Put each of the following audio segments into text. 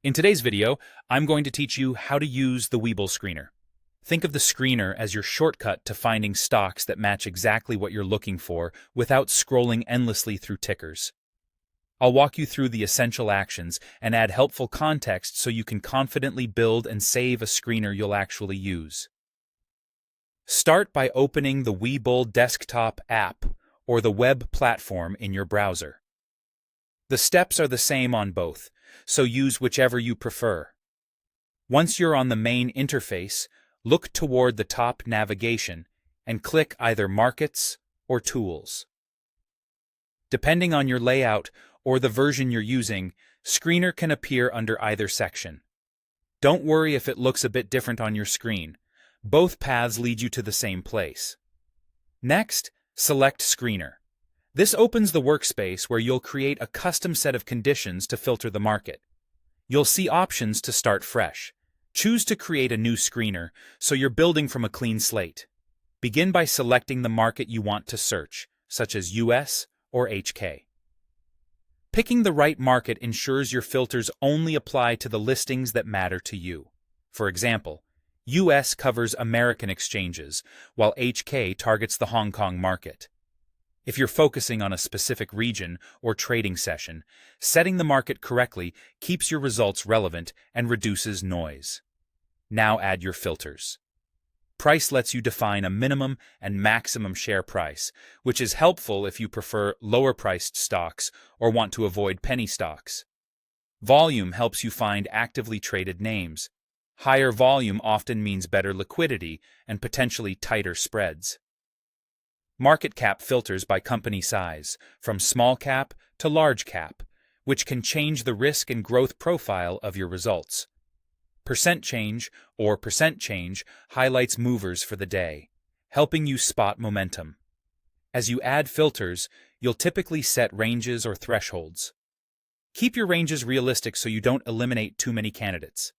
In today's video, I'm going to teach you how to use the Webull Screener. Think of the screener as your shortcut to finding stocks that match exactly what you're looking for without scrolling endlessly through tickers. I'll walk you through the essential actions and add helpful context so you can confidently build and save a screener you'll actually use. Start by opening the Webull desktop app or the web platform in your browser. The steps are the same on both, so use whichever you prefer. Once you're on the main interface, look toward the top navigation and click either Markets or Tools. Depending on your layout or the version you're using, Screener can appear under either section. Don't worry if it looks a bit different on your screen. Both paths lead you to the same place. Next, select Screener. This opens the workspace where you'll create a custom set of conditions to filter the market. You'll see options to start fresh. Choose to create a new screener, so you're building from a clean slate. Begin by selecting the market you want to search, such as US or HK. Picking the right market ensures your filters only apply to the listings that matter to you. For example, US covers American exchanges, while HK targets the Hong Kong market. If you're focusing on a specific region or trading session, setting the market correctly keeps your results relevant and reduces noise. Now add your filters. Price lets you define a minimum and maximum share price, which is helpful if you prefer lower-priced stocks or want to avoid penny stocks. Volume helps you find actively traded names. Higher volume often means better liquidity and potentially tighter spreads. Market cap filters by company size, from small cap to large cap, which can change the risk and growth profile of your results. Percent change or percent change highlights movers for the day, helping you spot momentum. As you add filters, you'll typically set ranges or thresholds. Keep your ranges realistic so you don't eliminate too many candidates.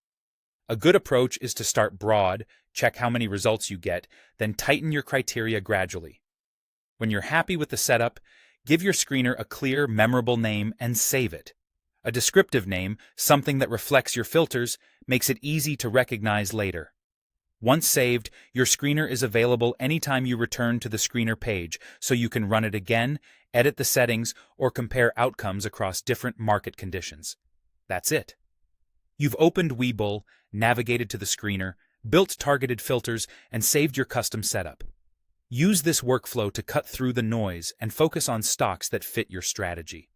A good approach is to start broad, check how many results you get, then tighten your criteria gradually. When you're happy with the setup, give your screener a clear, memorable name and save it. A descriptive name, something that reflects your filters, makes it easy to recognize later. Once saved, your screener is available anytime you return to the screener page, so you can run it again, edit the settings, or compare outcomes across different market conditions. That's it. You've opened Webull, navigated to the screener, built targeted filters, and saved your custom setup. Use this workflow to cut through the noise and focus on stocks that fit your strategy.